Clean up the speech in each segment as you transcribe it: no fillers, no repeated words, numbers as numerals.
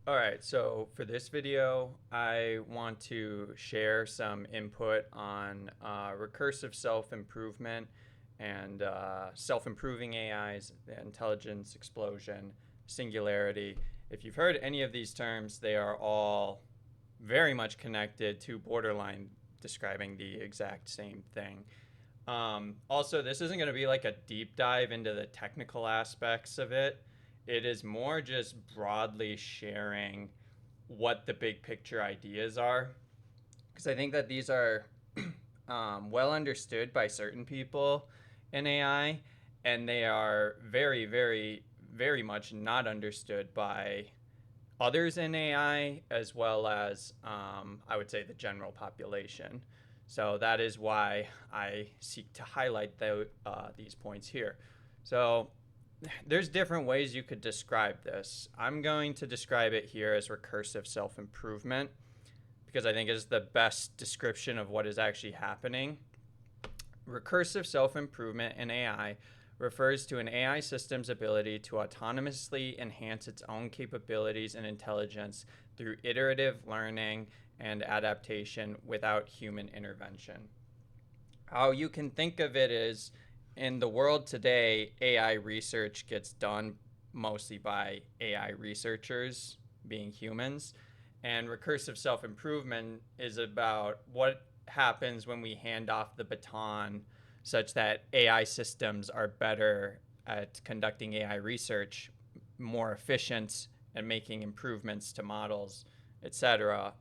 All right, so for this video, I want to share some input on recursive self-improvement and self-improving AIs, the intelligence explosion, singularity. If you've heard any of these terms, they are all very much connected to borderline describing the exact same thing. Also, this isn't going to be like a deep dive into the technical aspects of it. It is more just broadly sharing what the big picture ideas are. Because I think that these are well understood by certain people in AI, and they are very, very, very much not understood by others in AI, as well as I would say the general population. So that is why I seek to highlight these points here. So there's different ways you could describe this. I'm going to describe it here as recursive self-improvement because I think it's the best description of what is actually happening. Recursive self-improvement in AI refers to an AI system's ability to autonomously enhance its own capabilities and intelligence through iterative learning and adaptation without human intervention. How you can think of it is in the world today, AI research gets done mostly by AI researchers, being humans. And recursive self improvement is about what happens when we hand off the baton such that AI systems are better at conducting AI research, more efficient, and making improvements to models, etc.,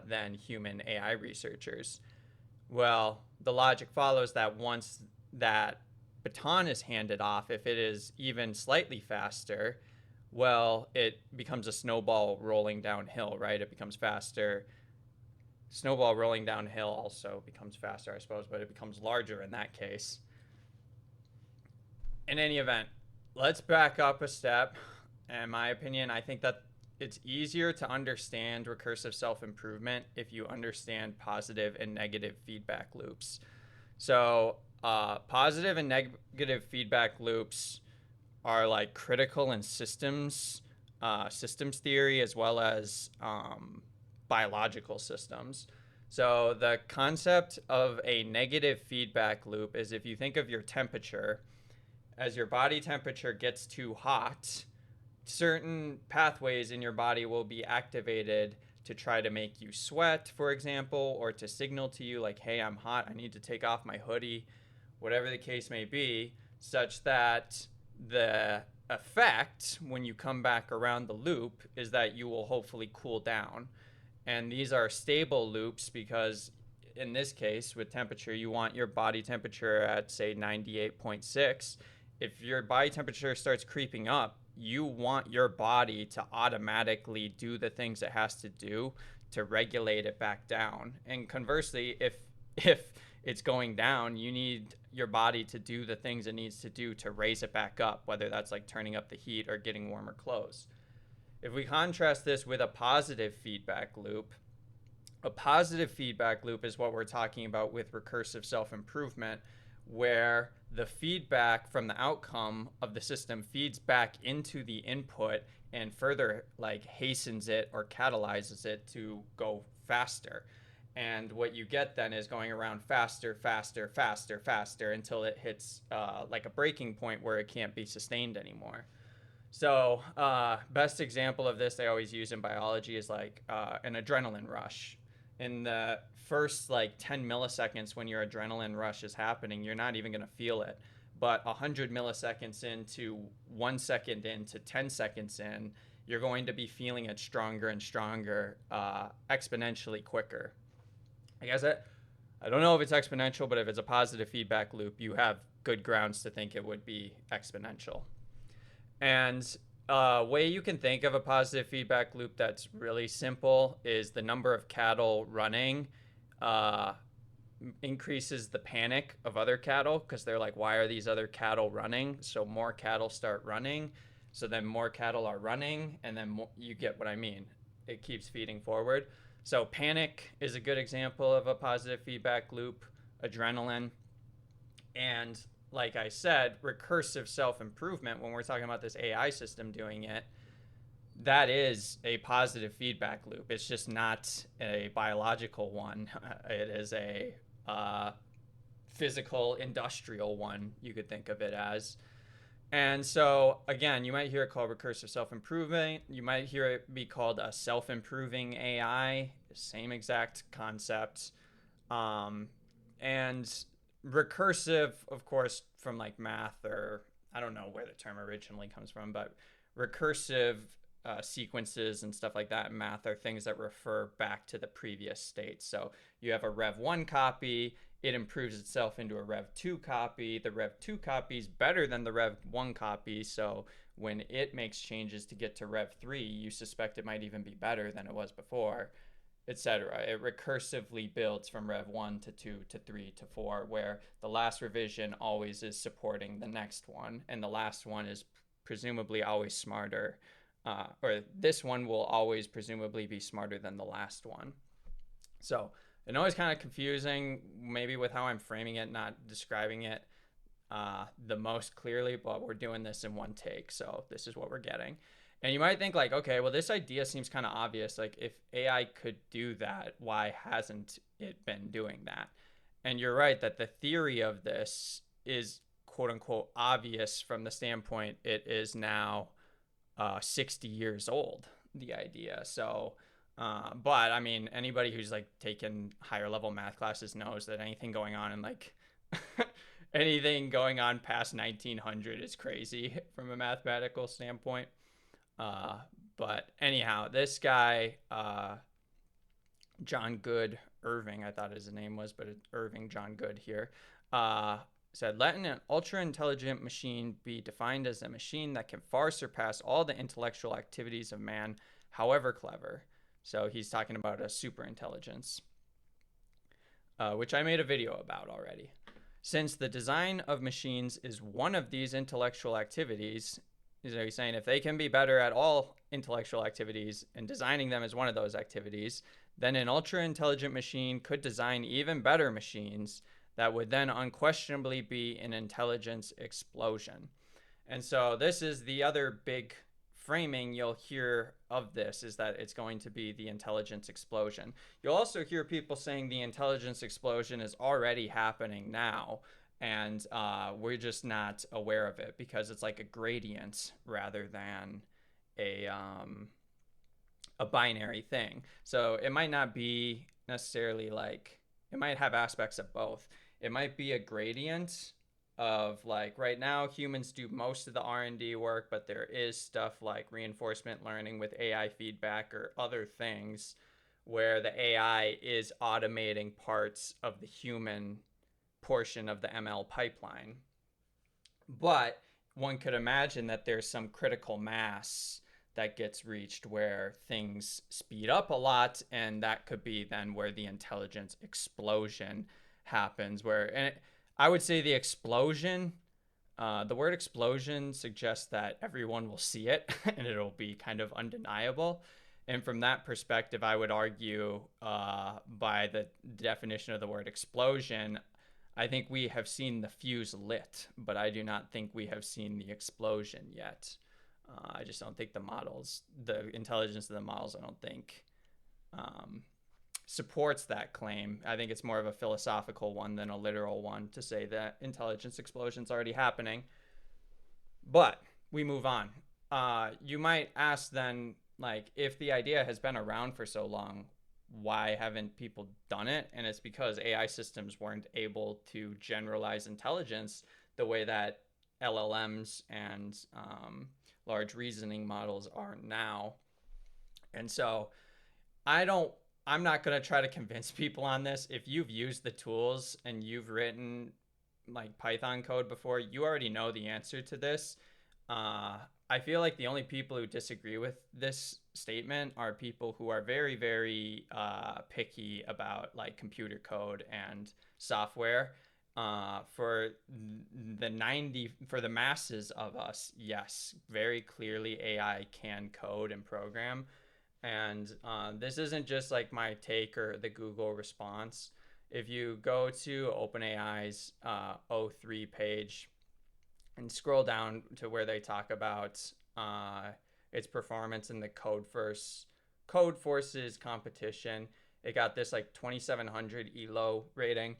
than human AI researchers. Well, the logic follows that once that baton is handed off, if it is even slightly faster, well, it becomes a snowball rolling downhill, right? It becomes faster. Snowball rolling downhill also becomes faster, I suppose, but it becomes larger in that case. In any event, let's back up a step. In my opinion, I think that it's easier to understand recursive self-improvement if you understand positive and negative feedback loops. So positive and negative feedback loops are like critical in systems theory as well as biological systems. So the concept of a negative feedback loop is if you think of your temperature, as your body temperature gets too hot, certain pathways in your body will be activated to try to make you sweat, for example, or to signal to you like, hey, I'm hot, I need to take off my hoodie, whatever the case may be, such that the effect when you come back around the loop is that you will hopefully cool down. And these are stable loops because in this case with temperature, you want your body temperature at say 98.6. If your body temperature starts creeping up, you want your body to automatically do the things it has to do to regulate it back down. And conversely, if it's going down, you need your body to do the things it needs to do to raise it back up, whether that's like turning up the heat or getting warmer clothes. If we contrast this with a positive feedback loop, a positive feedback loop is what we're talking about with recursive self-improvement, where the feedback from the outcome of the system feeds back into the input and further like hastens it or catalyzes it to go faster. And what you get then is going around faster, faster, faster, faster until it hits like a breaking point where it can't be sustained anymore. So best example of this I always use in biology is like an adrenaline rush. In the first like 10 milliseconds when your adrenaline rush is happening, you're not even going to feel it. But 100 milliseconds into 1 second into 10 seconds in, you're going to be feeling it stronger and stronger, exponentially quicker. I guess I don't know if it's exponential, but if it's a positive feedback loop, you have good grounds to think it would be exponential. And a way you can think of a positive feedback loop that's really simple is the number of cattle running increases the panic of other cattle because they're like, why are these other cattle running? So more cattle start running. So then more cattle are running, and then you get what I mean. It keeps feeding forward. So panic is a good example of a positive feedback loop, adrenaline. And like I said, recursive self-improvement, when we're talking about this AI system doing it, that is a positive feedback loop. It's just not a biological one. It is a uh, physical, industrial one, you could think of it as. And so, again, you might hear it called recursive self improvement. You might hear it be called a self improving AI, same exact concept. Um, and recursive, of course, from like math, or I don't know where the term originally comes from, but recursive sequences and stuff like that in math are things that refer back to the previous state. So you have a Rev 1 copy, it improves itself into a Rev 2 copy. The Rev 2 copy is better than the Rev 1 copy. So when it makes changes to get to Rev 3, you suspect it might even be better than it was before, etc. It recursively builds from Rev 1 to 2 to 3 to 4, where the last revision always is supporting the next one, and the last one is presumably always smarter. Or this one will always presumably be smarter than the last one. So I know it's kind of confusing, maybe with how I'm framing it, not describing it the most clearly, but we're doing this in one take, so this is what we're getting. And you might think like, okay, well, this idea seems kind of obvious. Like, if AI could do that, why hasn't it been doing that? And you're right that the theory of this is quote unquote obvious from the standpoint it is now 60 years old, the idea. So, but I mean, anybody who's like taken higher level math classes knows that anything going on in like anything going on past 1900 is crazy from a mathematical standpoint. Uh, but anyhow, this guy, John Good Irving, I thought his name was, but it's Irving John Good here, uh, said, let an ultra intelligent machine be defined as a machine that can far surpass all the intellectual activities of man, however clever. So he's talking about a superintelligence, which I made a video about already. Since the design of machines is one of these intellectual activities, he's saying if they can be better at all intellectual activities and designing them as one of those activities, then an ultra intelligent machine could design even better machines that would then unquestionably be an intelligence explosion. And so this is the other big framing you'll hear of this, is that it's going to be the intelligence explosion. You'll also hear people saying the intelligence explosion is already happening now, and we're just not aware of it because it's like a gradient rather than a binary thing. So it might not be necessarily like, it might have aspects of both. It might be a gradient of like, right now humans do most of the R&D work, but there is stuff like reinforcement learning with AI feedback or other things where the AI is automating parts of the human portion of the ML pipeline. But one could imagine that there's some critical mass that gets reached where things speed up a lot, and that could be then where the intelligence explosion happens. And I would say the explosion, the word explosion suggests that everyone will see it and it'll be kind of undeniable. And from that perspective, I would argue by the definition of the word explosion, I think we have seen the fuse lit, but I do not think we have seen the explosion yet. I just don't think the intelligence of the models, I don't think supports that claim. I think it's more of a philosophical one than a literal one to say that intelligence explosion's already happening. But we move on. You might ask then, like, if the idea has been around for so long, why haven't people done it? And it's because AI systems weren't able to generalize intelligence the way that LLMs and large reasoning models are now. And so I'm not going to try to convince people on this. If you've used the tools and you've written like Python code before, you already know the answer to this. I feel like the only people who disagree with this statement are people who are very, very picky about like computer code and software. For the masses of us, yes, very clearly AI can code and program. And this isn't just like my take or the Google response. If you go to OpenAI's O3 page and scroll down to where they talk about its performance in the Codeforces competition. It got this like 2700 elo rating.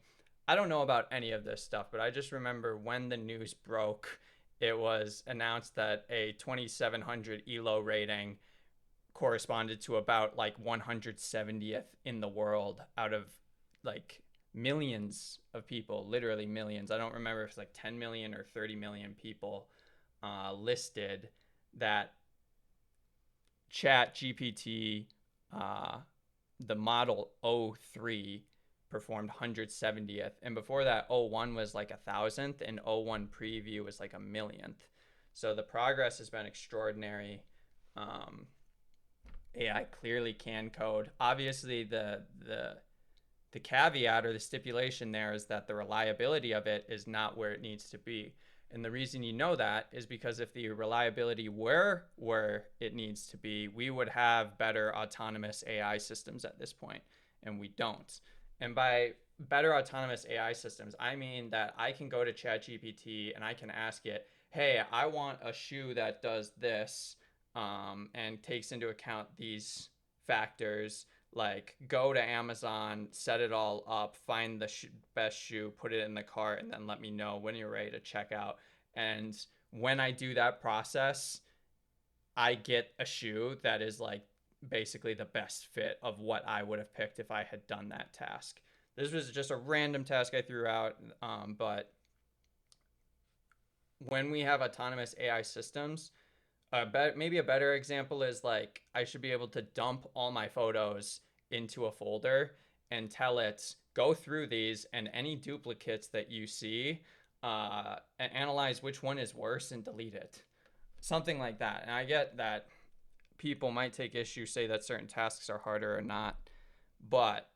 I don't know about any of this stuff, but I just remember when the news broke, it was announced that a 2700 elo rating corresponded to about like 170th in the world out of like millions of people, literally millions. I don't remember if it's like 10 million or 30 million people listed that Chat GPT, the model O3 performed 170th, and before that O1 was like 1,000th, and O1 preview was like 1,000,000th. So the progress has been extraordinary. AI clearly can code. Obviously, the caveat or the stipulation there is that the reliability of it is not where it needs to be. And the reason you know that is because if the reliability were where it needs to be, we would have better autonomous AI systems at this point, and we don't. And by better autonomous AI systems, I mean that I can go to ChatGPT and I can ask it, hey, I want a shoe that does this and takes into account these factors, like go to Amazon, set it all up, find the best shoe, put it in the cart, and then let me know when you're ready to check out. And when I do that process, I get a shoe that is like basically the best fit of what I would have picked if I had done that task. This was just a random task I threw out, but when we have autonomous AI systems, maybe a better example is like I should be able to dump all my photos into a folder and tell it, go through these and any duplicates that you see, and analyze which one is worse and delete it. Something like that. And I get that people might take issue, say that certain tasks are harder or not, but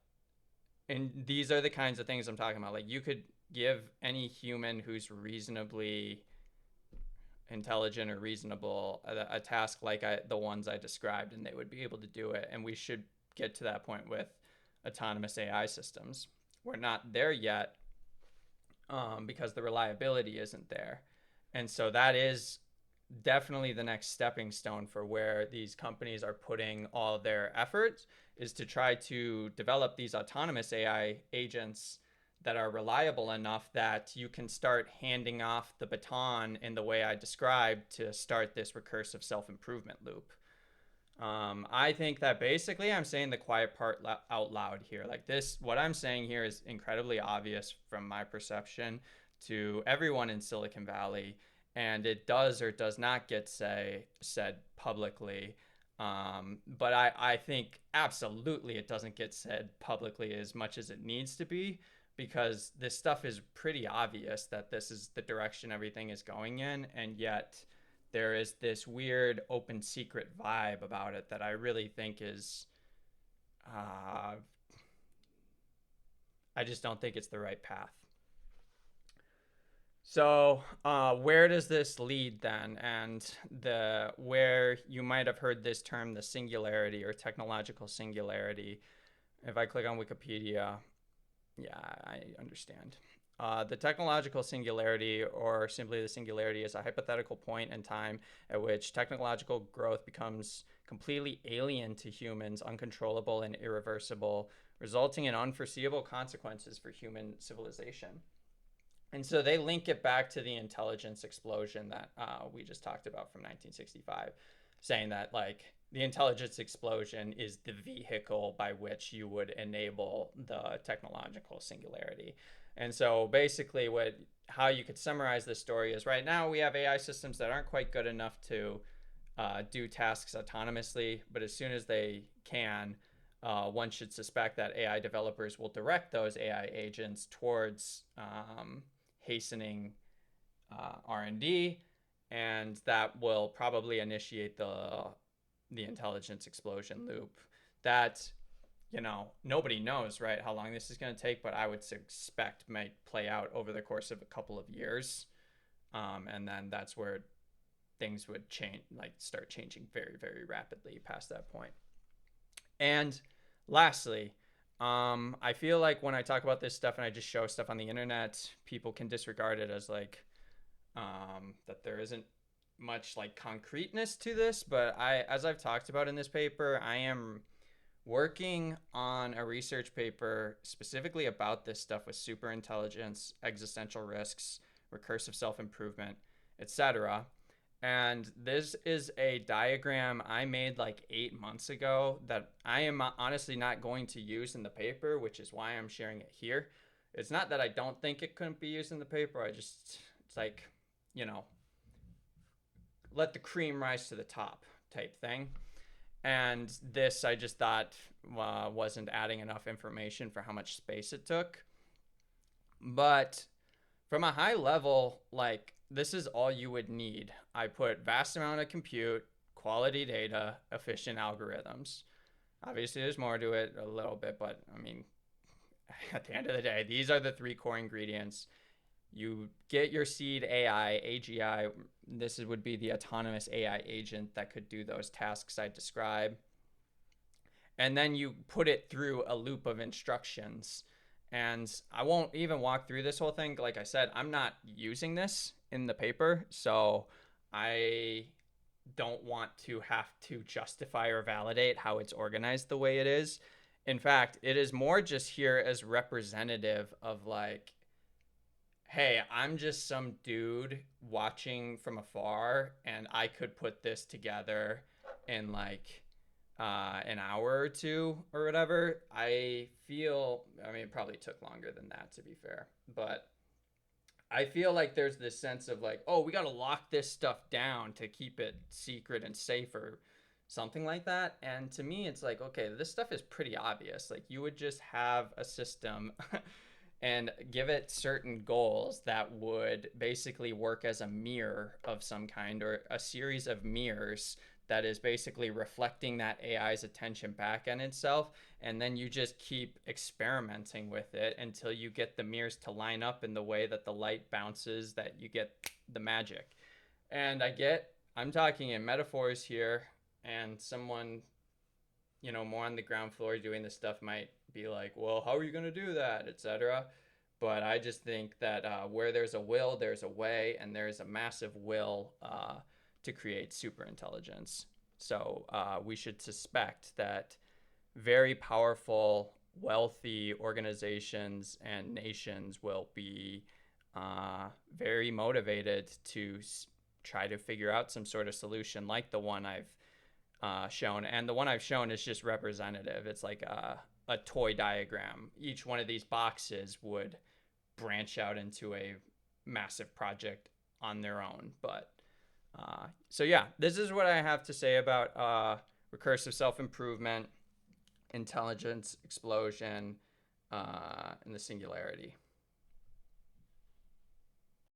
and these are the kinds of things I'm talking about. Like you could give any human who's reasonably intelligent or reasonable a task like the ones I described, and they would be able to do it. And we should get to that point with autonomous AI systems. We're not there yet because the reliability isn't there. And so that is definitely the next stepping stone for where these companies are putting all their efforts, is to try to develop these autonomous AI agents that are reliable enough that you can start handing off the baton in the way I described to start this recursive self-improvement loop. I think that basically I'm saying the quiet part out loud here. Like this, what I'm saying here is incredibly obvious from my perception to everyone in Silicon Valley, and it does or does not get said publicly. But I think absolutely it doesn't get said publicly as much as it needs to be, because this stuff is pretty obvious that this is the direction everything is going in, and yet there is this weird open secret vibe about it that I really think is I just don't think it's the right path. So where does this lead then? And where you might have heard this term, the singularity or technological singularity. If I click on Wikipedia, yeah, I understand. The technological singularity, or simply the singularity, is a hypothetical point in time at which technological growth becomes completely alien to humans, uncontrollable and irreversible, resulting in unforeseeable consequences for human civilization. And so they link it back to the intelligence explosion that we just talked about from 1965, saying that like the intelligence explosion is the vehicle by which you would enable the technological singularity. And so basically how you could summarize this story is, right now we have AI systems that aren't quite good enough to do tasks autonomously, but as soon as they can, one should suspect that AI developers will direct those AI agents towards hastening R&D, and that will probably initiate the intelligence explosion loop that, you know, nobody knows, right, how long this is going to take, but I would suspect might play out over the course of a couple of years. And then that's where things would change, like start changing very, very rapidly past that point. And lastly, I feel like when I talk about this stuff and I just show stuff on the internet, people can disregard it as like that there isn't much like concreteness to this, but as I've talked about in this paper, I am working on a research paper specifically about this stuff with superintelligence, existential risks, recursive self-improvement, etc. And this is a diagram I made like 8 months ago that I am honestly not going to use in the paper, which is why I'm sharing it here. It's not that I don't think it couldn't be used in the paper. It's like, you know, let the cream rise to the top type thing. And this I just thought wasn't adding enough information for how much space it took. But from a high level, like, this is all you would need. I put vast amount of compute, quality data, efficient algorithms. Obviously, there's more to it a little bit, but I mean, at the end of the day, these are the three core ingredients. You get your seed AI, AGI. This would be the autonomous AI agent that could do those tasks I described. And then you put it through a loop of instructions. And I won't even walk through this whole thing. Like I said, I'm not using this in the paper, so I don't want to have to justify or validate how it's organized the way it is. In fact, it is more just here as representative of like, hey, I'm just some dude watching from afar, and I could put this together in like an hour or two or whatever. I mean, it probably took longer than that, to be fair, but I feel like there's this sense of like, oh, we got to lock this stuff down to keep it secret and safe or something like that. And to me, it's like, okay, this stuff is pretty obvious. Like, you would just have a system and give it certain goals that would basically work as a mirror of some kind, or a series of mirrors that is basically reflecting that AI's attention back on itself. And then you just keep experimenting with it until you get the mirrors to line up in the way that the light bounces, that you get the magic. And I'm talking in metaphors here, and someone, more on the ground floor doing this stuff might be like, well, how are you going to do that, etc. But I just think that where there's a will, there's a way, and there's a massive will to create superintelligence. So we should suspect that very powerful, wealthy organizations and nations will be very motivated to try to figure out some sort of solution like the one I've shown. And the one I've shown is just representative. It's like a toy diagram. Each one of these boxes would branch out into a massive project on their own. But so yeah, this is what I have to say about recursive self-improvement, intelligence explosion, and the singularity.